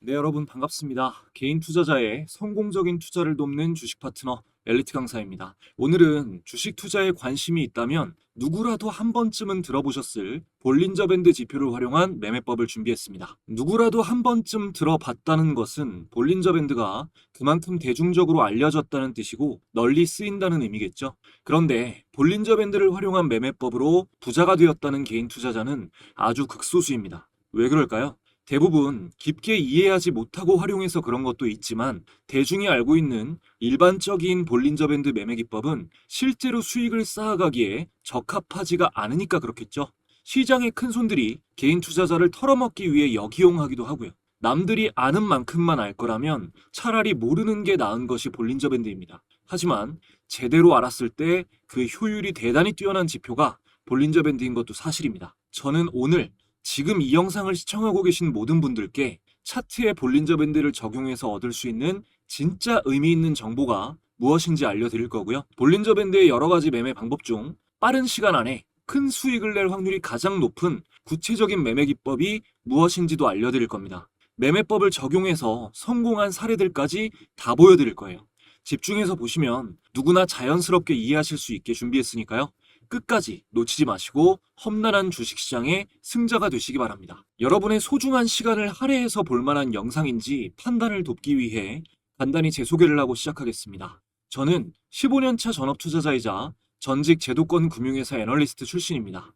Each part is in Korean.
네, 여러분 반갑습니다. 개인 투자자의 성공적인 투자를 돕는 주식 파트너 엘리트 강사입니다. 오늘은 주식 투자에 관심이 있다면 누구라도 한 번쯤은 들어보셨을 볼린저 밴드 지표를 활용한 매매법을 준비했습니다. 누구라도 한 번쯤 들어봤다는 것은 볼린저 밴드가 그만큼 대중적으로 알려졌다는 뜻이고 널리 쓰인다는 의미겠죠. 그런데 볼린저 밴드를 활용한 매매법으로 부자가 되었다는 개인 투자자는 아주 극소수입니다. 왜 그럴까요? 대부분 깊게 이해하지 못하고 활용해서 그런 것도 있지만 대중이 알고 있는 일반적인 볼린저 밴드 매매 기법은 실제로 수익을 쌓아가기에 적합하지가 않으니까 그렇겠죠. 시장의 큰 손들이 개인 투자자를 털어먹기 위해 역이용하기도 하고요. 남들이 아는 만큼만 알 거라면 차라리 모르는 게 나은 것이 볼린저 밴드입니다. 하지만 제대로 알았을 때 그 효율이 대단히 뛰어난 지표가 볼린저 밴드인 것도 사실입니다. 저는 오늘 지금 이 영상을 시청하고 계신 모든 분들께 차트에 볼린저 밴드를 적용해서 얻을 수 있는 진짜 의미 있는 정보가 무엇인지 알려드릴 거고요. 볼린저 밴드의 여러 가지 매매 방법 중 빠른 시간 안에 큰 수익을 낼 확률이 가장 높은 구체적인 매매 기법이 무엇인지도 알려드릴 겁니다. 매매법을 적용해서 성공한 사례들까지 다 보여드릴 거예요. 집중해서 보시면 누구나 자연스럽게 이해하실 수 있게 준비했으니까요. 끝까지 놓치지 마시고 험난한 주식시장의 승자가 되시기 바랍니다. 여러분의 소중한 시간을 할애해서 볼만한 영상인지 판단을 돕기 위해 간단히 제 소개를 하고 시작하겠습니다. 저는 15년차 전업투자자이자 전직 제도권 금융회사 애널리스트 출신입니다.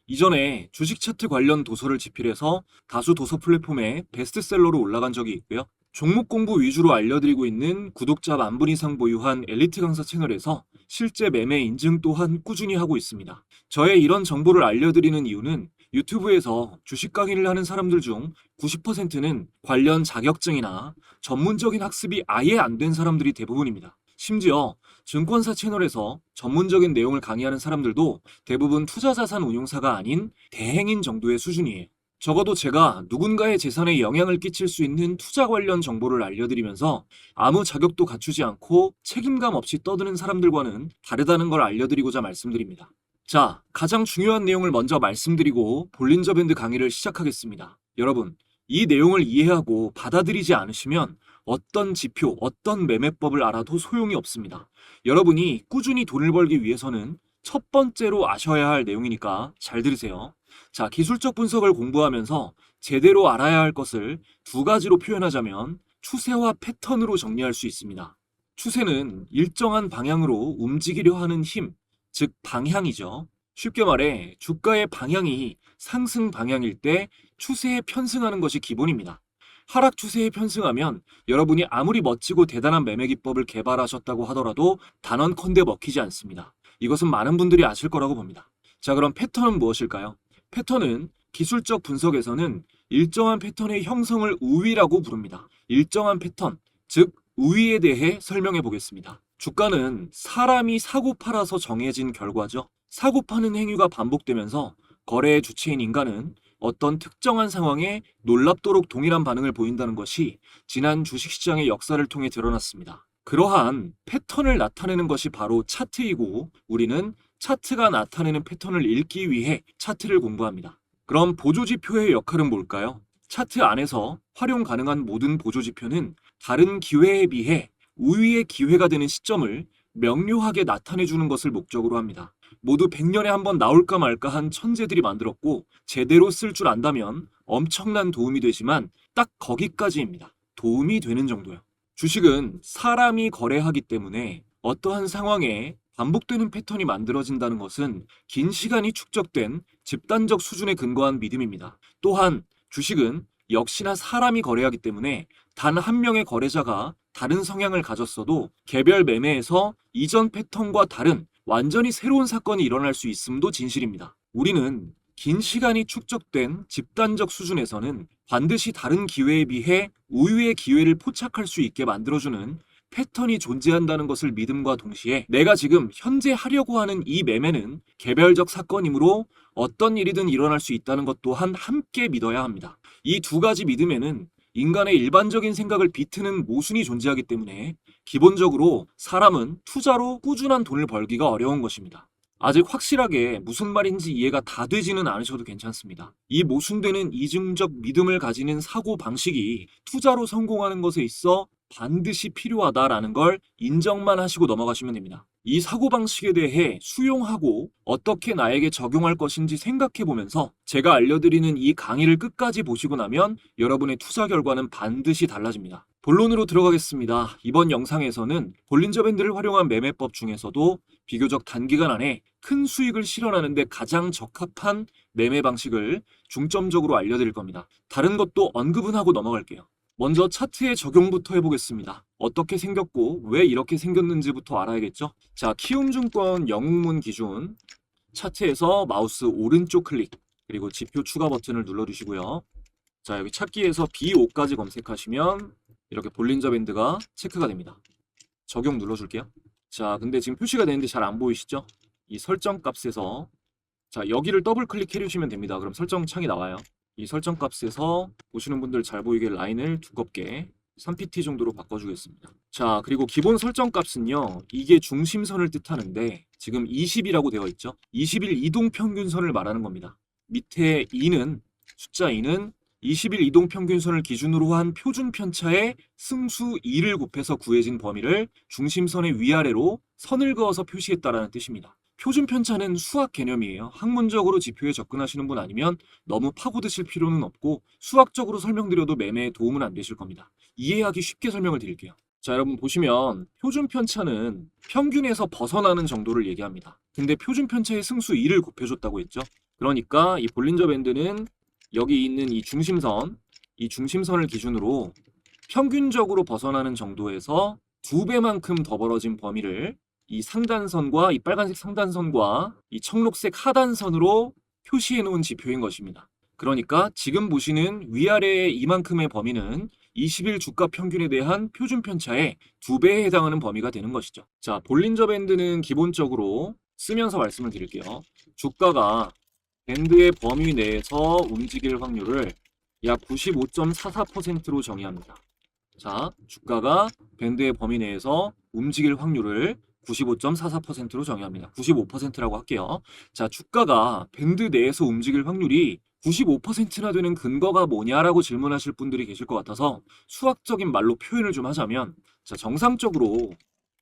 이전에 주식 차트 관련 도서를 집필해서 다수 도서 플랫폼에 베스트셀러로 올라간 적이 있고요. 종목 공부 위주로 알려드리고 있는 구독자 10,000분 이상 보유한 엘리트 강사 채널에서 실제 매매 인증 또한 꾸준히 하고 있습니다. 저의 이런 정보를 알려드리는 이유는 유튜브에서 주식 강의를 하는 사람들 중 90%는 관련 자격증이나 전문적인 학습이 아예 안 된 사람들이 대부분입니다. 심지어 증권사 채널에서 전문적인 내용을 강의하는 사람들도 대부분 투자자산 운용사가 아닌 대행인 정도의 수준이에요. 적어도 제가 누군가의 재산에 영향을 끼칠 수 있는 투자 관련 정보를 알려드리면서 아무 자격도 갖추지 않고 책임감 없이 떠드는 사람들과는 다르다는 걸 알려드리고자 말씀드립니다. 자, 가장 중요한 내용을 먼저 말씀드리고 볼린저 밴드 강의를 시작하겠습니다. 여러분, 이 내용을 이해하고 받아들이지 않으시면 어떤 지표, 어떤 매매법을 알아도 소용이 없습니다. 여러분이 꾸준히 돈을 벌기 위해서는 첫 번째로 아셔야 할 내용이니까 잘 들으세요. 자, 기술적 분석을 공부하면서 제대로 알아야 할 것을 두 가지로 표현하자면 추세와 패턴으로 정리할 수 있습니다. 추세는 일정한 방향으로 움직이려 하는 힘, 즉 방향이죠. 쉽게 말해 주가의 방향이 상승 방향일 때 추세에 편승하는 것이 기본입니다. 하락 추세에 편승하면 여러분이 아무리 멋지고 대단한 매매 기법을 개발하셨다고 하더라도 단언컨대 먹히지 않습니다. 이것은 많은 분들이 아실 거라고 봅니다. 자, 그럼 패턴은 무엇일까요? 패턴은 기술적 분석에서는 일정한 패턴의 형성을 우위라고 부릅니다. 일정한 패턴, 즉 우위에 대해 설명해 보겠습니다. 주가는 사람이 사고 팔아서 정해진 결과죠. 사고 파는 행위가 반복되면서 거래의 주체인 인간은 어떤 특정한 상황에 놀랍도록 동일한 반응을 보인다는 것이 지난 주식시장의 역사를 통해 드러났습니다. 그러한 패턴을 나타내는 것이 바로 차트이고 우리는 차트가 나타내는 패턴을 읽기 위해 차트를 공부합니다. 그럼 보조지표의 역할은 뭘까요? 차트 안에서 활용 가능한 모든 보조지표는 다른 기회에 비해 우위의 기회가 되는 시점을 명료하게 나타내주는 것을 목적으로 합니다. 모두 100년에 한 번 나올까 말까 한 천재들이 만들었고 제대로 쓸 줄 안다면 엄청난 도움이 되지만 딱 거기까지입니다. 도움이 되는 정도요. 주식은 사람이 거래하기 때문에 어떠한 상황에 반복되는 패턴이 만들어진다는 것은 긴 시간이 축적된 집단적 수준에 근거한 믿음입니다. 또한 주식은 역시나 사람이 거래하기 때문에 단 한 명의 거래자가 다른 성향을 가졌어도 개별 매매에서 이전 패턴과 다른 완전히 새로운 사건이 일어날 수 있음도 진실입니다. 우리는 긴 시간이 축적된 집단적 수준에서는 반드시 다른 기회에 비해 우위의 기회를 포착할 수 있게 만들어주는 패턴이 존재한다는 것을 믿음과 동시에 내가 지금 현재 하려고 하는 이 매매는 개별적 사건이므로 어떤 일이든 일어날 수 있다는 것 또한 함께 믿어야 합니다. 이 두 가지 믿음에는 인간의 일반적인 생각을 비트는 모순이 존재하기 때문에 기본적으로 사람은 투자로 꾸준한 돈을 벌기가 어려운 것입니다. 아직 확실하게 무슨 말인지 이해가 다 되지는 않으셔도 괜찮습니다. 이 모순되는 이중적 믿음을 가지는 사고 방식이 투자로 성공하는 것에 있어 반드시 필요하다라는 걸 인정만 하시고 넘어가시면 됩니다. 이 사고방식에 대해 수용하고 어떻게 나에게 적용할 것인지 생각해 보면서 제가 알려드리는 이 강의를 끝까지 보시고 나면 여러분의 투자 결과는 반드시 달라집니다. 본론으로 들어가겠습니다. 이번 영상에서는 볼린저 밴드를 활용한 매매법 중에서도 비교적 단기간 안에 큰 수익을 실현하는 데 가장 적합한 매매 방식을 중점적으로 알려드릴 겁니다. 다른 것도 언급은 하고 넘어갈게요. 먼저 차트의 적용부터 해보겠습니다. 어떻게 생겼고 왜 이렇게 생겼는지부터 알아야겠죠? 자, 키움증권 영웅문 기준 차트에서 마우스 오른쪽 클릭 그리고 지표 추가 버튼을 눌러주시고요. 자, 여기 찾기에서 B5까지 검색하시면 이렇게 볼린저 밴드가 체크가 됩니다. 적용 눌러줄게요. 자, 근데 지금 표시가 되는데 잘 안 보이시죠? 이 설정 값에서 자, 여기를 더블 클릭해 주시면 됩니다. 그럼 설정 창이 나와요. 이 설정 값에서 보시는 분들 잘 보이게 라인을 두껍게 3pt 정도로 바꿔주겠습니다. 자, 그리고 기본 설정 값은요. 이게 중심선을 뜻하는데 지금 20이라고 되어 있죠. 20일 이동평균선을 말하는 겁니다. 밑에 2는 숫자 2는 20일 이동평균선을 기준으로 한 표준 편차의 승수 2를 곱해서 구해진 범위를 중심선의 위아래로 선을 그어서 표시했다라는 뜻입니다. 표준 편차는 수학 개념이에요. 학문적으로 지표에 접근하시는 분 아니면 너무 파고드실 필요는 없고 수학적으로 설명드려도 매매에 도움은 안 되실 겁니다. 이해하기 쉽게 설명을 드릴게요. 자, 여러분 보시면 표준 편차는 평균에서 벗어나는 정도를 얘기합니다. 근데 표준 편차의 승수 2를 곱해줬다고 했죠. 그러니까 이 볼린저 밴드는 여기 있는 이 중심선을 기준으로 평균적으로 벗어나는 정도에서 2배만큼 더 벌어진 범위를 이 상단선과 이 빨간색 상단선과 이 청록색 하단선으로 표시해 놓은 지표인 것입니다. 그러니까 지금 보시는 위아래의 이만큼의 범위는 20일 주가 평균에 대한 표준 편차의 2배에 해당하는 범위가 되는 것이죠. 자, 볼린저 밴드는 기본적으로 쓰면서 말씀을 드릴게요. 주가가 밴드의 범위 내에서 움직일 확률을 약 95.44%로 정의합니다. 자, 주가가 밴드의 범위 내에서 움직일 확률을 95.44%로 정의합니다. 95%라고 할게요. 자, 주가가 밴드 내에서 움직일 확률이 95%나 되는 근거가 뭐냐라고 질문하실 분들이 계실 것 같아서 수학적인 말로 표현을 좀 하자면 자, 정상적으로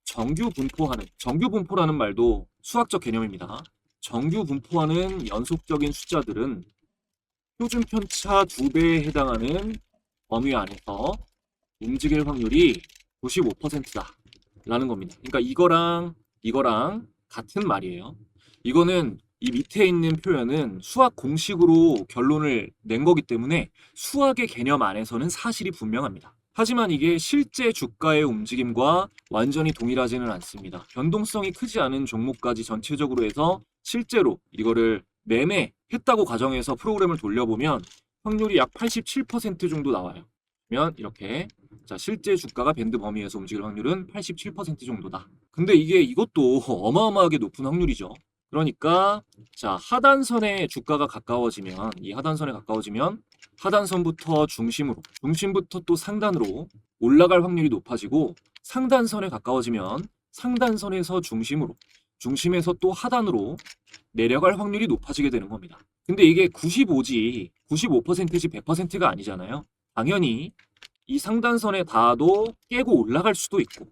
정규 분포라는 말도 수학적 개념입니다. 정규 분포하는 연속적인 숫자들은 표준 편차 2배에 해당하는 범위 안에서 움직일 확률이 95%다 라는 겁니다. 그러니까 이거랑 같은 말이에요. 이거는 이 밑에 있는 표현은 수학 공식으로 결론을 낸 거기 때문에 수학의 개념 안에서는 사실이 분명합니다. 하지만 이게 실제 주가의 움직임과 완전히 동일하지는 않습니다. 변동성이 크지 않은 종목까지 전체적으로 해서 실제로 이거를 매매했다고 가정해서 프로그램을 돌려보면 확률이 약 87% 정도 나와요. 그러면 이렇게 자, 실제 주가가 밴드 범위에서 움직일 확률은 87% 정도다. 근데 이것도 어마어마하게 높은 확률이죠. 그러니까 자, 하단선에 주가가 가까워지면 이 하단선에 가까워지면 하단선부터 중심부터 또 상단으로 올라갈 확률이 높아지고 상단선에 가까워지면 상단선에서 중심에서 또 하단으로 내려갈 확률이 높아지게 되는 겁니다. 근데 이게 95지 100%가 아니잖아요. 당연히 이 상단선에 닿아도 깨고 올라갈 수도 있고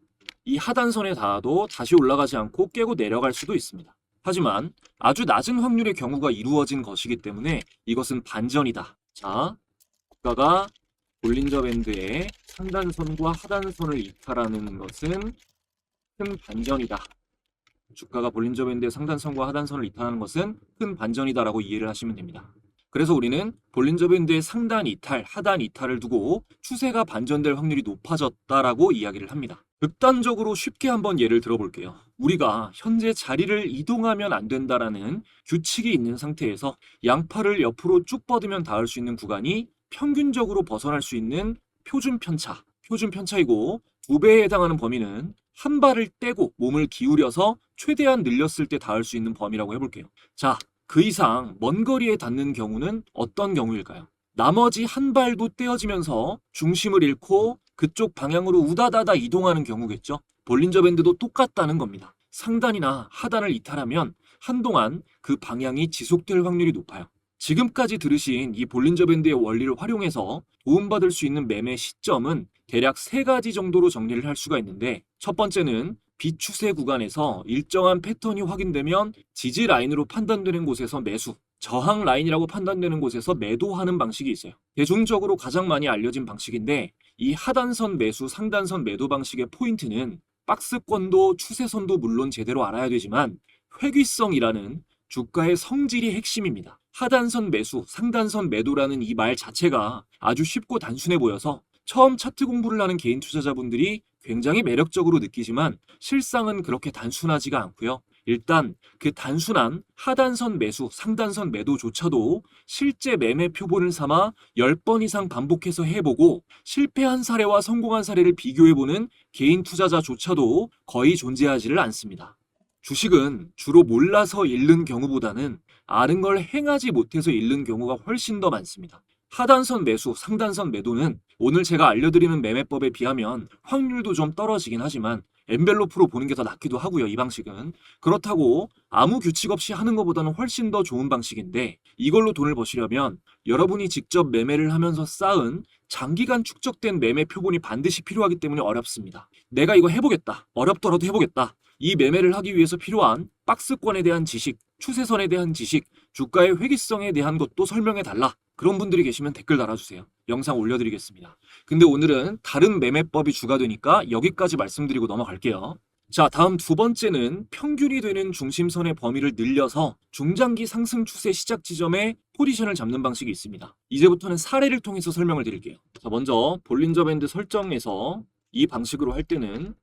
이 하단선에 닿아도 다시 올라가지 않고 깨고 내려갈 수도 있습니다. 하지만 아주 낮은 확률의 경우가 이루어진 것이기 때문에 이것은 반전이다. 자, 주가가 볼린저 밴드의 상단선과 하단선을 이탈하는 것은 큰 반전이다. 주가가 볼린저 밴드의 상단선과 하단선을 이탈하는 것은 큰 반전이다라고 이해를 하시면 됩니다. 그래서 우리는 볼린저 밴드의 상단 이탈, 하단 이탈을 두고 추세가 반전될 확률이 높아졌다라고 이야기를 합니다. 극단적으로 쉽게 한번 예를 들어볼게요. 우리가 현재 자리를 이동하면 안 된다라는 규칙이 있는 상태에서 양팔을 옆으로 쭉 뻗으면 닿을 수 있는 구간이 평균적으로 벗어날 수 있는 표준 편차이고 2배에 해당하는 범위는 한 발을 떼고 몸을 기울여서 최대한 늘렸을 때 닿을 수 있는 범위라고 해볼게요. 자, 그 이상 먼 거리에 닿는 경우는 어떤 경우일까요? 나머지 한 발도 떼어지면서 중심을 잃고 그쪽 방향으로 우다다다 이동하는 경우겠죠. 볼린저 밴드도 똑같다는 겁니다. 상단이나 하단을 이탈하면 한동안 그 방향이 지속될 확률이 높아요. 지금까지 들으신 이 볼린저 밴드의 원리를 활용해서 도움받을 수 있는 매매 시점은 대략 세 가지 정도로 정리를 할 수가 있는데, 첫 번째는 비추세 구간에서 일정한 패턴이 확인되면 지지 라인으로 판단되는 곳에서 매수, 저항 라인이라고 판단되는 곳에서 매도하는 방식이 있어요. 대중적으로 가장 많이 알려진 방식인데, 이 하단선 매수, 상단선 매도 방식의 포인트는 박스권도 추세선도 물론 제대로 알아야 되지만 회귀성이라는 주가의 성질이 핵심입니다. 하단선 매수, 상단선 매도라는 이 말 자체가 아주 쉽고 단순해 보여서 처음 차트 공부를 하는 개인 투자자분들이 굉장히 매력적으로 느끼지만 실상은 그렇게 단순하지가 않고요. 일단 그 단순한 하단선 매수, 상단선 매도조차도 실제 매매 표본을 삼아 10번 이상 반복해서 해보고 실패한 사례와 성공한 사례를 비교해보는 개인 투자자조차도 거의 존재하지를 않습니다. 주식은 주로 몰라서 잃는 경우보다는 아는 걸 행하지 못해서 잃는 경우가 훨씬 더 많습니다. 하단선 매수, 상단선 매도는 오늘 제가 알려드리는 매매법에 비하면 확률도 좀 떨어지긴 하지만 엔벨로프로 보는 게 더 낫기도 하고요. 이 방식은. 그렇다고 아무 규칙 없이 하는 것보다는 훨씬 더 좋은 방식인데, 이걸로 돈을 버시려면 여러분이 직접 매매를 하면서 쌓은 장기간 축적된 매매 표본이 반드시 필요하기 때문에 어렵습니다. 내가 이거 해보겠다. 어렵더라도 해보겠다. 이 매매를 하기 위해서 필요한 박스권에 대한 지식, 추세선에 대한 지식, 주가의 회귀성에 대한 것도 설명해 달라. 그런 분들이 계시면 댓글 달아주세요. 영상 올려드리겠습니다. 근데 오늘은 다른 매매법이 주가 되니까 여기까지 말씀드리고 넘어갈게요. 자, 다음 두 번째는 평균이 되는 중심선의 범위를 늘려서 중장기 상승 추세 시작 지점에 포지션을 잡는 방식이 있습니다. 이제부터는 사례를 통해서 설명을 드릴게요. 자, 먼저 볼린저 밴드 설정에서 이 방식으로 할 때는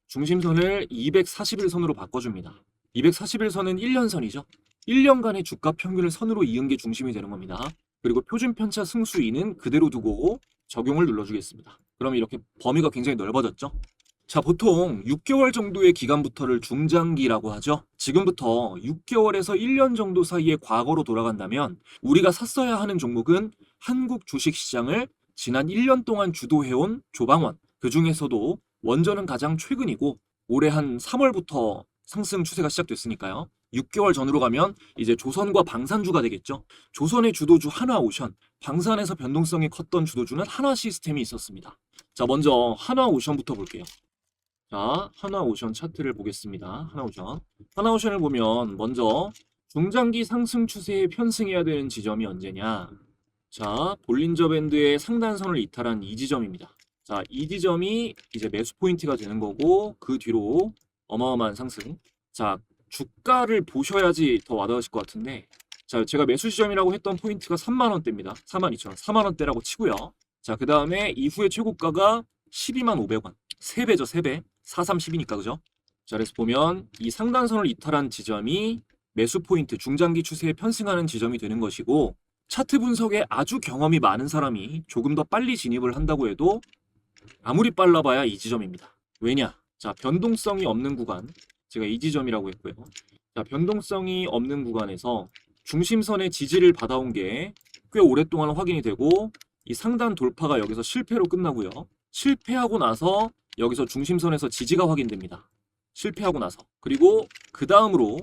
중심선을 241선으로 바꿔줍니다. 241선은 1년선이죠. 1년간의 주가 평균을 선으로 이은 게 중심이 되는 겁니다. 그리고 표준 편차 승수 2는 그대로 두고 적용을 눌러주겠습니다. 그럼 이렇게 범위가 굉장히 넓어졌죠. 자, 보통 6개월 정도의 기간부터를 중장기라고 하죠. 지금부터 6개월에서 1년 정도 사이의 과거로 돌아간다면 우리가 샀어야 하는 종목은 한국 주식시장을 지난 1년 동안 주도해온 조방원, 그 중에서도 원전은 가장 최근이고 올해 한 3월부터 상승 추세가 시작됐으니까요. 6개월 전으로 가면 이제 조선과 방산주가 되겠죠. 조선의 주도주 하나오션, 방산에서 변동성이 컸던 주도주는 하나시스템이 있었습니다. 자, 먼저 하나오션부터 볼게요. 자, 하나오션 차트를 보겠습니다. 하나오션을 보면 먼저 중장기 상승 추세에 편승해야 되는 지점이 언제냐. 자, 볼린저 밴드의 상단선을 이탈한 이 지점입니다. 자, 이 지점이 이제 매수 포인트가 되는 거고, 그 뒤로 어마어마한 상승. 자, 주가를 보셔야지 더 와닿으실 것 같은데, 자, 제가 매수 지점이라고 했던 포인트가 32,000원대입니다. 42,000원, 40,000원대라고 치고요. 자, 그 다음에 이후에 최고가가 122,500원. 3배죠, 3배. 4310이니까, 그죠? 자, 그래서 보면 이 상단선을 이탈한 지점이 매수 포인트, 중장기 추세에 편승하는 지점이 되는 것이고, 차트 분석에 아주 경험이 많은 사람이 조금 더 빨리 진입을 한다고 해도 아무리 빨라봐야 이 지점입니다. 왜냐? 자, 변동성이 없는 구간, 제가 이 지점이라고 했고요. 자, 변동성이 없는 구간에서 중심선의 지지를 받아온 게 꽤 오랫동안 확인이 되고, 이 상단 돌파가 여기서 실패로 끝나고요. 실패하고 나서 여기서 중심선에서 지지가 확인됩니다. 실패하고 나서. 그리고 그 다음으로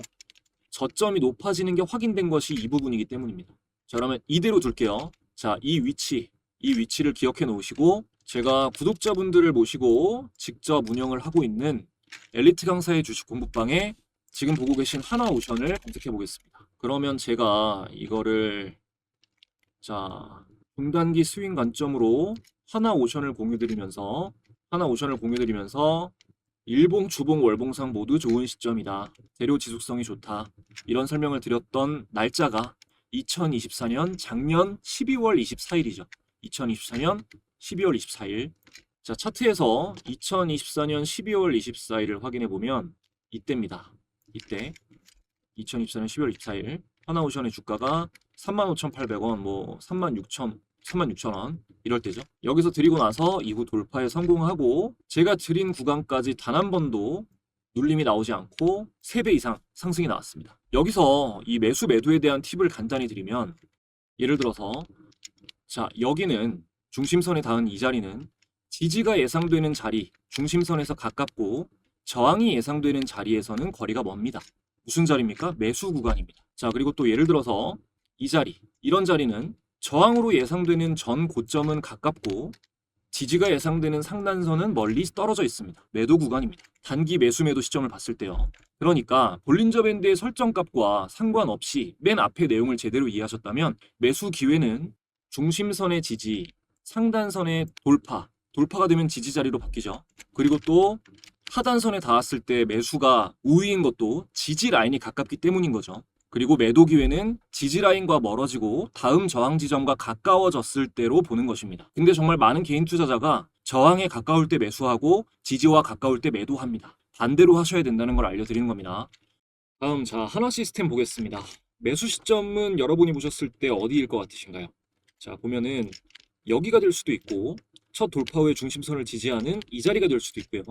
저점이 높아지는 게 확인된 것이 이 부분이기 때문입니다. 자, 그러면 이대로 둘게요. 자, 이 위치를 기억해 놓으시고, 제가 구독자분들을 모시고 직접 운영을 하고 있는 엘리트 강사의 주식 공부방에 지금 보고 계신 하나오션을 검색해 보겠습니다. 그러면 제가 이거를, 자, 중단기 스윙 관점으로 하나오션을 공유드리면서 일봉, 주봉, 월봉상 모두 좋은 시점이다. 재료 지속성이 좋다. 이런 설명을 드렸던 날짜가 2024년 작년 12월 24일이죠. 2024년 12월 24일. 자, 차트에서 2024년 12월 24일을 확인해 보면 이때입니다. 이때 2024년 12월 24일 하나오션의 주가가 35,800원, 뭐 36,000원 이럴 때죠. 여기서 드리고 나서 이후 돌파에 성공하고 제가 드린 구간까지 단 한 번도 눌림이 나오지 않고 3배 이상 상승이 나왔습니다. 여기서 이 매수 매도에 대한 팁을 간단히 드리면, 예를 들어서 자, 여기는 중심선에 닿은 이 자리는 지지가 예상되는 자리, 중심선에서 가깝고 저항이 예상되는 자리에서는 거리가 멉니다. 무슨 자리입니까? 매수 구간입니다. 자, 그리고 또 예를 들어서 이 자리, 이런 자리는 저항으로 예상되는 전 고점은 가깝고 지지가 예상되는 상단선은 멀리 떨어져 있습니다. 매도 구간입니다. 단기 매수 매도 시점을 봤을 때요. 그러니까 볼린저 밴드의 설정값과 상관없이 맨 앞에 내용을 제대로 이해하셨다면 매수 기회는 중심선의 지지, 상단선의 돌파, 돌파가 되면 지지 자리로 바뀌죠. 그리고 또 하단선에 닿았을 때 매수가 우위인 것도 지지 라인이 가깝기 때문인 거죠. 그리고 매도 기회는 지지 라인과 멀어지고 다음 저항 지점과 가까워졌을 때로 보는 것입니다. 근데 정말 많은 개인 투자자가 저항에 가까울 때 매수하고 지지와 가까울 때 매도합니다. 반대로 하셔야 된다는 걸 알려드리는 겁니다. 다음, 자, 하나 시스템 보겠습니다. 매수 시점은 여러분이 보셨을 때 어디일 것 같으신가요? 자, 보면은 여기가 될 수도 있고 첫 돌파 후에 중심선을 지지하는 이 자리가 될 수도 있고요.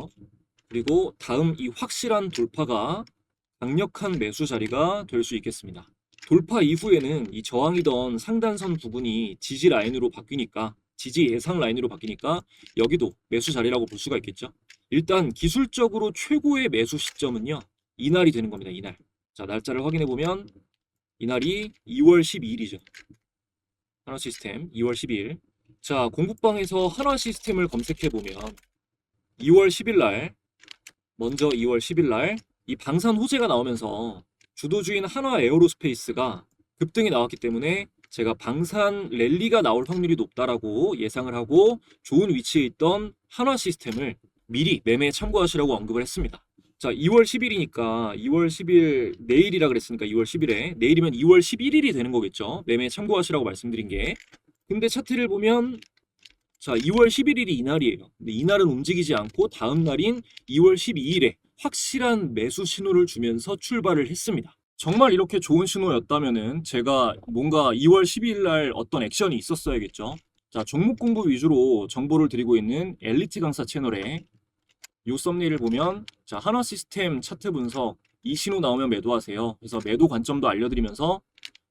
그리고 다음 이 확실한 돌파가 강력한 매수 자리가 될 수 있겠습니다. 돌파 이후에는 이 저항이던 상단선 부분이 지지 라인으로 바뀌니까, 지지 예상 라인으로 바뀌니까 여기도 매수 자리라고 볼 수가 있겠죠. 일단 기술적으로 최고의 매수 시점은요, 이날이 되는 겁니다. 이날. 자, 날짜를 확인해 보면 이날이 2월 12일이죠. 하나 시스템 2월 12일. 자, 공부방에서 하나 시스템을 검색해 보면 2월 10일 날, 먼저 2월 10일 날 이 방산 호재가 나오면서 주도주인 한화 에어로스페이스가 급등이 나왔기 때문에 제가 방산 랠리가 나올 확률이 높다라고 예상을 하고 좋은 위치에 있던 한화 시스템을 미리 매매에 참고하시라고 언급을 했습니다. 자, 2월 10일이니까 2월 10일 내일이라 그랬으니까 2월 10일에 내일이면 2월 11일이 되는 거겠죠. 매매에 참고하시라고 말씀드린 게. 근데 차트를 보면 자, 2월 11일이 이날이에요. 근데 이날은 움직이지 않고 다음 날인 2월 12일에 확실한 매수 신호를 주면서 출발을 했습니다. 정말 이렇게 좋은 신호였다면은 제가 뭔가 2월 12일 날 어떤 액션이 있었어야겠죠. 자, 종목 공부 위주로 정보를 드리고 있는 엘리트 강사 채널에 이 썸네일을 보면 자, 한화 시스템 차트 분석 이 신호 나오면 매도하세요. 그래서 매도 관점도 알려드리면서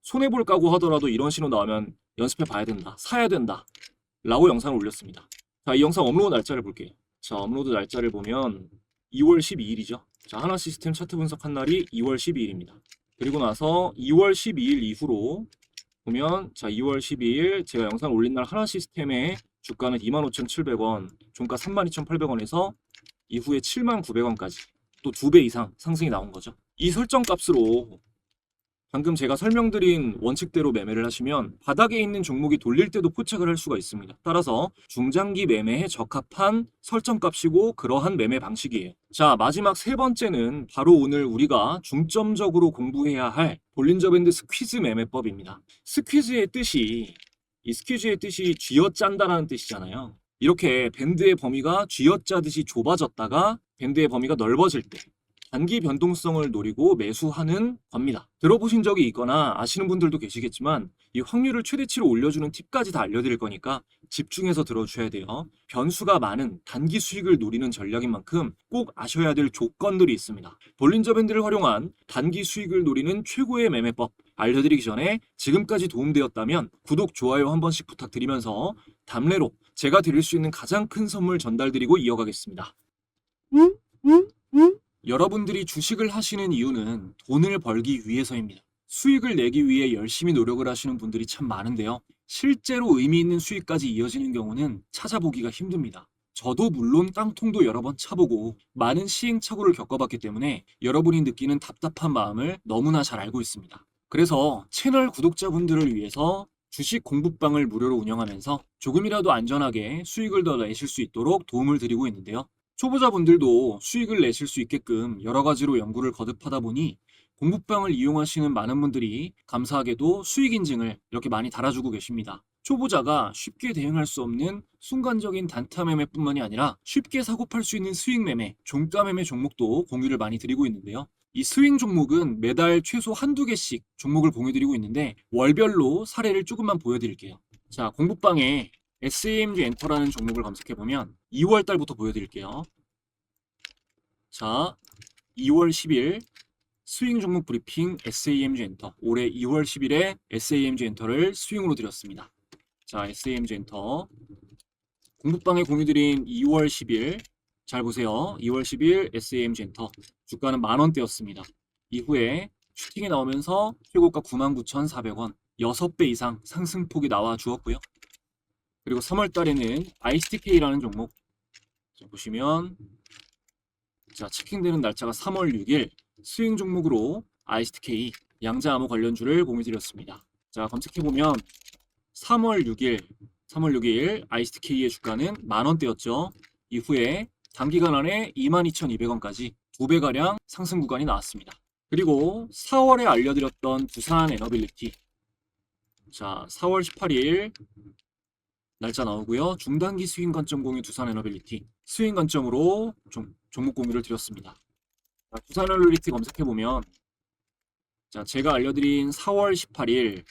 손해볼 각오 하더라도 이런 신호 나오면 연습해 봐야 된다. 사야 된다. 라고 영상을 올렸습니다. 자, 이 영상 업로드 날짜를 볼게요. 자, 업로드 날짜를 보면 2월 12일이죠. 자, 하나 시스템 차트 분석한 날이 2월 12일입니다. 그리고 나서 2월 12일 이후로 보면 자, 2월 12일 제가 영상 올린 날 하나 시스템의 주가는 25,700원, 종가 32,800원에서 이후에 77,900원까지 또 2배 이상 상승이 나온 거죠. 이 설정 값으로 방금 제가 설명드린 원칙대로 매매를 하시면 바닥에 있는 종목이 돌릴 때도 포착을 할 수가 있습니다. 따라서 중장기 매매에 적합한 설정값이고 그러한 매매 방식이에요. 자, 마지막 세 번째는 바로 오늘 우리가 중점적으로 공부해야 할 볼린저 밴드 스퀴즈 매매법입니다. 스퀴즈의 뜻이 이 스퀴즈의 뜻이 쥐어짠다라는 뜻이잖아요. 이렇게 밴드의 범위가 쥐어짜듯이 좁아졌다가 밴드의 범위가 넓어질 때 단기 변동성을 노리고 매수하는 겁니다. 들어보신 적이 있거나 아시는 분들도 계시겠지만 이 확률을 최대치로 올려주는 팁까지 다 알려드릴 거니까 집중해서 들어주셔야 돼요. 변수가 많은 단기 수익을 노리는 전략인 만큼 꼭 아셔야 될 조건들이 있습니다. 볼린저 밴드를 활용한 단기 수익을 노리는 최고의 매매법 알려드리기 전에 지금까지 도움되었다면 구독, 좋아요 한 번씩 부탁드리면서 답례로 제가 드릴 수 있는 가장 큰 선물 전달드리고 이어가겠습니다. 여러분들이 주식을 하시는 이유는 돈을 벌기 위해서입니다. 수익을 내기 위해 열심히 노력을 하시는 분들이 참 많은데요. 실제로 의미 있는 수익까지 이어지는 경우는 찾아보기가 힘듭니다. 저도 물론 깡통도 여러 번 차보고 많은 시행착오를 겪어봤기 때문에 여러분이 느끼는 답답한 마음을 너무나 잘 알고 있습니다. 그래서 채널 구독자분들을 위해서 주식 공부방을 무료로 운영하면서 조금이라도 안전하게 수익을 더 내실 수 있도록 도움을 드리고 있는데요. 초보자분들도 수익을 내실 수 있게끔 여러 가지로 연구를 거듭하다 보니 공부방을 이용하시는 많은 분들이 감사하게도 수익 인증을 이렇게 많이 달아주고 계십니다. 초보자가 쉽게 대응할 수 없는 순간적인 단타 매매뿐만이 아니라 쉽게 사고 팔 수 있는 수익 매매, 종가 매매 종목도 공유를 많이 드리고 있는데요. 이 스윙 종목은 매달 최소 한두 개씩 종목을 공유드리고 있는데 월별로 사례를 조금만 보여드릴게요. 자, 공부방에 SAMG 엔터라는 종목을 검색해보면 2월 달부터 보여드릴게요. 자, 2월 10일 스윙 종목 브리핑 SAMG 엔터. 올해 2월 10일에 SAMG 엔터를 스윙으로 드렸습니다. 자, SAMG 엔터. 공부방에 공유드린 2월 10일 잘 보세요. 2월 10일 SAMG 엔터. 주가는 10,000원대였습니다. 이후에 슈팅이 나오면서 최고가 99,400원, 6배 이상 상승폭이 나와 주었고요. 그리고 3월 달에는 ISTK라는 종목, 자, 보시면 자, 체킹되는 날짜가 3월 6일 스윙 종목으로 ISTK 양자암호 관련주를 공유드렸습니다. 자, 검색해보면 3월 6일 ISTK의 주가는 만원대였죠. 이후에 단기간 안에 22,200원까지 2배가량 상승 구간이 나왔습니다. 그리고 4월에 알려드렸던 두산 에너빌리티, 자, 4월 18일 날짜 나오고요. 중단기 스윙 관점 공유 두산 에너빌리티 스윙 관점으로 종목 공유를 드렸습니다. 자, 두산 에너빌리티 검색해보면 자, 제가 알려드린 4월 18일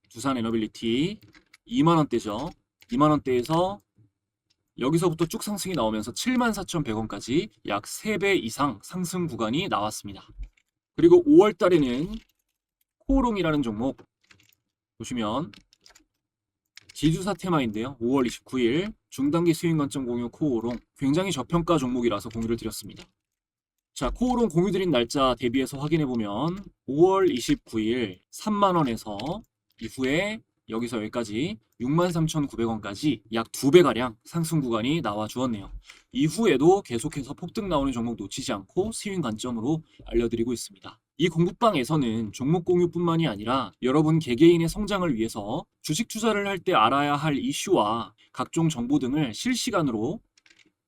두산 에너빌리티 2만원대죠. 2만원대에서 여기서부터 쭉 상승이 나오면서 74,100원까지 약 3배 이상 상승 구간이 나왔습니다. 그리고 5월 달에는 코오롱이라는 종목 보시면 지주사 테마인데요. 5월 29일 중단기 스윙 관점 공유 코오롱, 굉장히 저평가 종목이라서 공유를 드렸습니다. 자, 코오롱 공유드린 날짜 대비해서 확인해보면 5월 29일 3만원에서 이후에 여기서 여기까지 63,900원까지 약 2배가량 상승 구간이 나와 주었네요. 이후에도 계속해서 폭등 나오는 종목 놓치지 않고 스윙 관점으로 알려드리고 있습니다. 이 공부방에서는 종목 공유뿐만이 아니라 여러분 개개인의 성장을 위해서 주식 투자를 할 때 알아야 할 이슈와 각종 정보 등을 실시간으로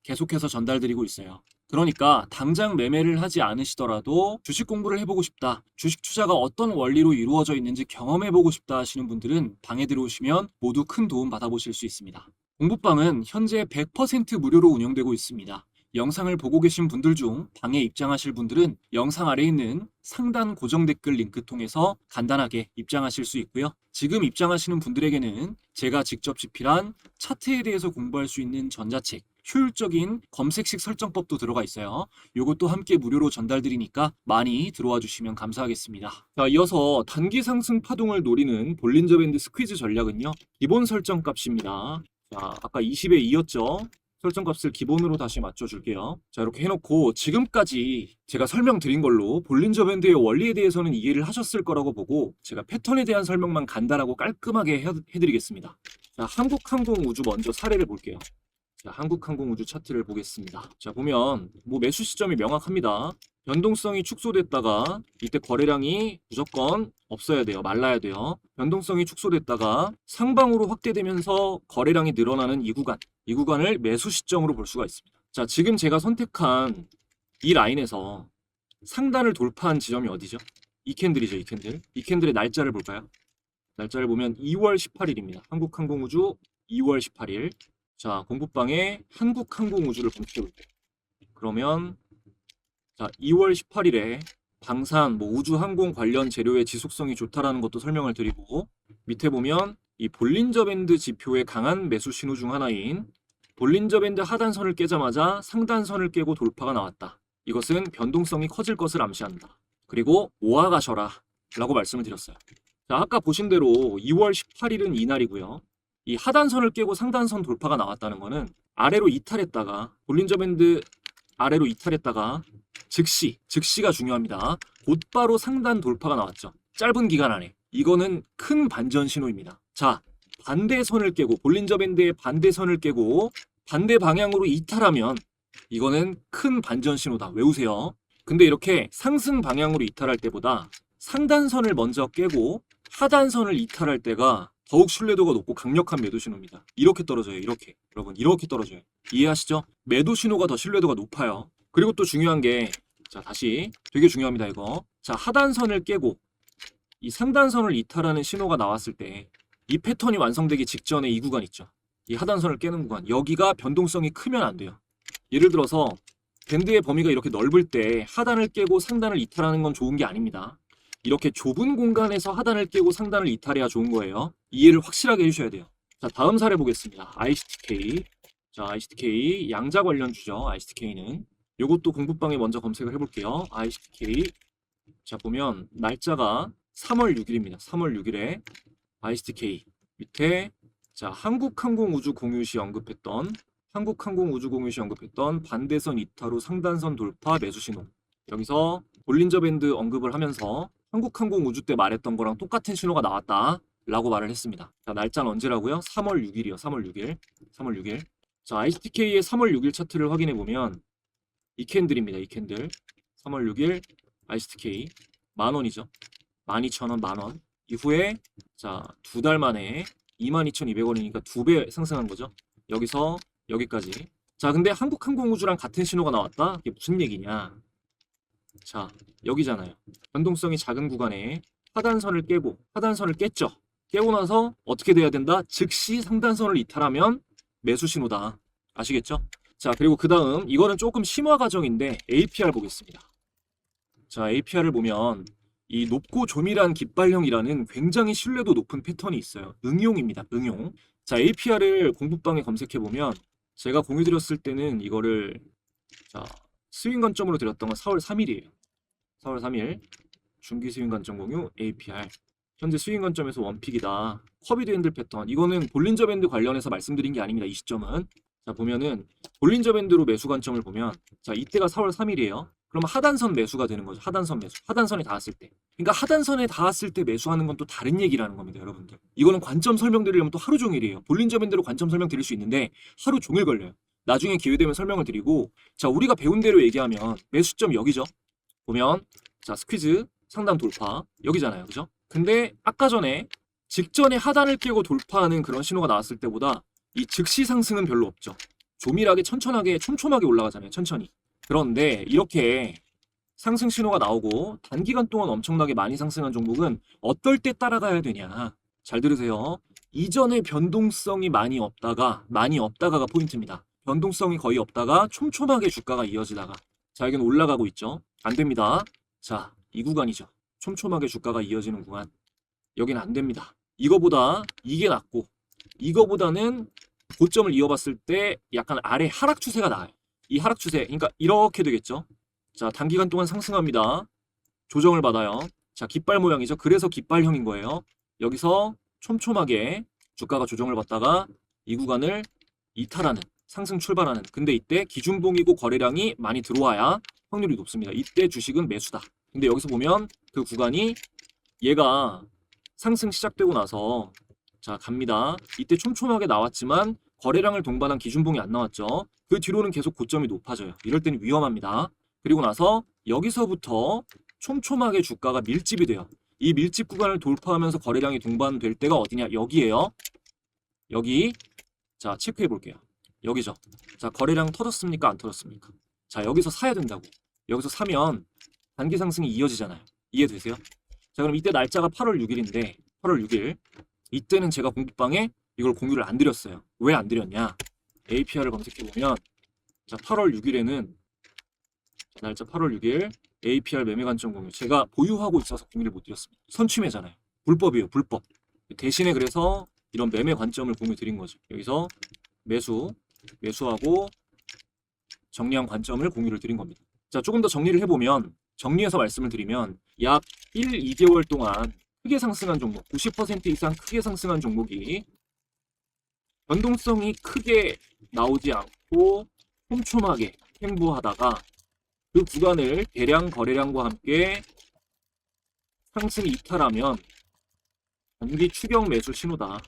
계속해서 전달드리고 있어요. 그러니까 당장 매매를 하지 않으시더라도 주식 공부를 해보고 싶다, 주식 투자가 어떤 원리로 이루어져 있는지 경험해보고 싶다 하시는 분들은 방에 들어오시면 모두 큰 도움 받아보실 수 있습니다. 공부방은 현재 100% 무료로 운영되고 있습니다. 영상을 보고 계신 분들 중 방에 입장하실 분들은 영상 아래에 있는 상단 고정 댓글 링크 통해서 간단하게 입장하실 수 있고요. 지금 입장하시는 분들에게는 제가 직접 집필한 차트에 대해서 공부할 수 있는 전자책, 효율적인 검색식 설정법도 들어가 있어요. 이것도 함께 무료로 전달드리니까 많이 들어와 주시면 감사하겠습니다. 자, 이어서 단기 상승 파동을 노리는 볼린저 밴드 스퀴즈 전략은요, 기본 설정 값입니다. 자, 아까 20에 2였죠. 설정값을 기본으로 다시 맞춰줄게요. 자, 이렇게 해놓고 지금까지 제가 설명드린 걸로 볼린저 밴드의 원리에 대해서는 이해를 하셨을 거라고 보고 제가 패턴에 대한 설명만 간단하고 깔끔하게 해드리겠습니다. 자, 한국항공우주 먼저 사례를 볼게요. 자, 한국항공우주 차트를 보겠습니다. 자, 보면 뭐 매수 시점이 명확합니다. 변동성이 축소됐다가 이때 거래량이 무조건 없어야 돼요. 말라야 돼요. 변동성이 축소됐다가 상방으로 확대되면서 거래량이 늘어나는 이 구간을 매수 시점으로 볼 수가 있습니다. 자, 지금 제가 선택한 이 라인에서 상단을 돌파한 지점이 어디죠? 이 캔들이죠, 이 캔들. 이 캔들의 날짜를 볼까요? 날짜를 보면 2월 18일입니다. 한국항공우주 2월 18일. 자, 공부방에 한국항공우주를 검색해볼게요. 그러면 자, 2월 18일에 방산, 우주항공 관련 재료의 지속성이 좋다라는 것도 설명을 드리고, 밑에 보면 이 볼린저 밴드 지표의 강한 매수 신호 중 하나인 볼린저 밴드 하단선을 깨자마자 상단선을 깨고 돌파가 나왔다. 이것은 변동성이 커질 것을 암시한다. 그리고 모아가셔라 라고 말씀을 드렸어요. 자, 아까 보신 대로 2월 18일은 이날이고요. 이 하단선을 깨고 상단선 돌파가 나왔다는 거는 아래로 이탈했다가 볼린저 밴드 아래로 이탈했다가 즉시가 중요합니다. 곧바로 상단 돌파가 나왔죠. 짧은 기간 안에. 이거는 큰 반전 신호입니다. 자, 반대선을 깨고 볼린저 밴드의 반대선을 깨고 반대 방향으로 이탈하면 이거는 큰 반전 신호다. 외우세요. 근데 이렇게 상승 방향으로 이탈할 때보다 상단선을 먼저 깨고 하단선을 이탈할 때가 더욱 신뢰도가 높고 강력한 매도 신호입니다. 이렇게 떨어져요. 이렇게. 여러분, 이렇게 떨어져요. 이해하시죠? 매도 신호가 더 신뢰도가 높아요. 그리고 또 중요한 게, 자, 다시 되게 중요합니다, 이거. 자, 하단선을 깨고 이 상단선을 이탈하는 신호가 나왔을 때 이 패턴이 완성되기 직전에 이 구간 있죠. 이 하단선을 깨는 구간. 여기가 변동성이 크면 안 돼요. 예를 들어서 밴드의 범위가 이렇게 넓을 때 하단을 깨고 상단을 이탈하는 건 좋은 게 아닙니다. 이렇게 좁은 공간에서 하단을 깨고 상단을 이탈해야 좋은 거예요. 이해를 확실하게 해주셔야 돼요. 자, 다음 사례 보겠습니다. ICTK. 자, ICTK 양자 관련주죠. ICTK는 요것도 공부방에 먼저 검색을 해볼게요. ICTK. 자, 보면 날짜가 3월 6일입니다. 3월 6일에 ICTK 밑에 자, 한국항공우주 공유 시 언급했던 반대선 이탈 후 상단선 돌파 매수 신호. 여기서 볼린저 밴드 언급을 하면서 한국항공우주 때 말했던 거랑 똑같은 신호가 나왔다 라고 말을 했습니다. 자, 날짜는 언제라고요? 3월 6일이요. 3월 6일. 3월 6일. 자, ICTK의 3월 6일 차트를 확인해 보면 이 캔들입니다. 이 캔들. 3월 6일 ICTK 10,000원이죠. 12,000원, 만원. 이후에 자, 2달 만에 22,200원이니까 2배 상승한 거죠. 여기서 여기까지. 자, 근데 한국항공우주랑 같은 신호가 나왔다? 이게 무슨 얘기냐? 자, 여기잖아요. 변동성이 작은 구간에 하단선을 깨고, 하단선을 깼죠. 깨고 나서 어떻게 돼야 된다? 즉시 상단선을 이탈하면 매수 신호다. 아시겠죠? 자, 그리고 그 다음 이거는 조금 심화 과정인데 APR 보겠습니다. 자, APR을 보면 이 높고 조밀한 깃발형이라는 굉장히 신뢰도 높은 패턴이 있어요. 응용입니다. 응용. 자, APR을 공부방에 검색해 보면 제가 공유 드렸을 때는 이거를 자, 스윙 관점으로 드렸던 건 4월 3일이에요. 4월 3일 중기 스윙 관점 공유 APR. 현재 스윙 관점에서 원픽이다. 커비드 핸들 패턴. 이거는 볼린저 밴드 관련해서 말씀드린 게 아닙니다. 이 시점은. 자, 보면은 볼린저 밴드로 매수 관점을 보면 자, 이때가 4월 3일이에요. 그러면 하단선 매수가 되는 거죠. 하단선 매수. 하단선에 닿았을 때. 그러니까 하단선에 닿았을 때 매수하는 건 또 다른 얘기라는 겁니다, 여러분들. 이거는 관점 설명드리려면 또 하루 종일이에요. 볼린저 밴드로 관점 설명 드릴 수 있는데 하루 종일 걸려요. 나중에 기회 되면 설명을 드리고 자, 우리가 배운 대로 얘기하면 매수점 여기죠. 보면 자, 스퀴즈 상단 돌파 여기잖아요. 그죠? 근데 아까 전에 직전에 하단을 깨고 돌파하는 그런 신호가 나왔을 때보다 이 즉시 상승은 별로 없죠. 조밀하게 천천하게 촘촘하게 올라가잖아요. 천천히. 그런데 이렇게 상승 신호가 나오고 단기간 동안 엄청나게 많이 상승한 종목은 어떨 때 따라가야 되냐. 잘 들으세요. 이전에 변동성이 많이 없다가가 포인트입니다. 변동성이 거의 없다가 촘촘하게 주가가 이어지다가 자, 여기는 올라가고 있죠. 안 됩니다. 자, 이 구간이죠. 촘촘하게 주가가 이어지는 구간. 여기는 안 됩니다. 이거보다 이게 낫고 이거보다는 고점을 이어봤을 때 약간 아래 하락 추세가 나아요. 이 하락 추세, 그러니까 이렇게 되겠죠. 자, 단기간 동안 상승합니다. 조정을 받아요. 자, 깃발 모양이죠. 그래서 깃발형인 거예요. 여기서 촘촘하게 주가가 조정을 받다가 이 구간을 이탈하는, 상승 출발하는. 근데 이때 기준봉이고 거래량이 많이 들어와야 확률이 높습니다. 이때 주식은 매수다. 근데 여기서 보면 그 구간이 얘가 상승 시작되고 나서 자, 갑니다. 이때 촘촘하게 나왔지만 거래량을 동반한 기준봉이 안 나왔죠. 그 뒤로는 계속 고점이 높아져요. 이럴 때는 위험합니다. 그리고 나서 여기서부터 촘촘하게 주가가 밀집이 돼요. 이 밀집 구간을 돌파하면서 거래량이 동반될 때가 어디냐? 여기에요. 여기. 자, 체크해 볼게요. 여기죠. 자, 거래량 터졌습니까? 안 터졌습니까? 자, 여기서 사야 된다고. 여기서 사면 단기 상승이 이어지잖아요. 이해되세요? 자, 그럼 이때 날짜가 8월 6일인데 8월 6일 이때는 제가 공부방에 이걸 공유를 안 드렸어요. 왜 안 드렸냐? APR을 검색해보면 자, 8월 6일에는 날짜 8월 6일 APR 매매 관점 공유 제가 보유하고 있어서 공유를 못 드렸습니다. 선취매잖아요. 불법이에요. 불법. 대신에 그래서 이런 매매 관점을 공유 드린 거죠. 여기서 매수하고 정리한 관점을 공유를 드린 겁니다. 자, 조금 더 정리를 해보면 정리해서 말씀을 드리면 약 1, 2개월 동안 크게 상승한 종목, 90% 이상 크게 상승한 종목이 변동성이 크게 나오지 않고 촘촘하게 횡보하다가 그 구간을 대량 거래량과 함께 상승이 이탈하면 단기 추격 매수 신호다.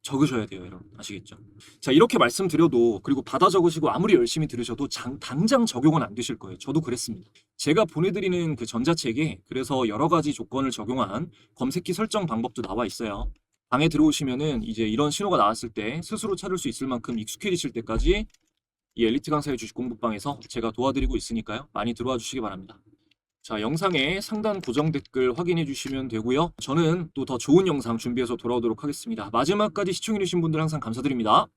적으셔야 돼요, 여러분. 아시겠죠? 자, 이렇게 말씀드려도 그리고 받아 적으시고 아무리 열심히 들으셔도 당장 적용은 안 되실 거예요. 저도 그랬습니다. 제가 보내드리는 그 전자책에 그래서 여러 가지 조건을 적용한 검색키 설정 방법도 나와 있어요. 방에 들어오시면은 이제 이런 신호가 나왔을 때 스스로 찾을 수 있을 만큼 익숙해지실 때까지 이 엘리트 강사의 주식 공부방에서 제가 도와드리고 있으니까요. 많이 들어와 주시기 바랍니다. 자, 영상의 상단 고정 댓글 확인해 주시면 되고요. 저는 또 더 좋은 영상 준비해서 돌아오도록 하겠습니다. 마지막까지 시청해 주신 분들 항상 감사드립니다.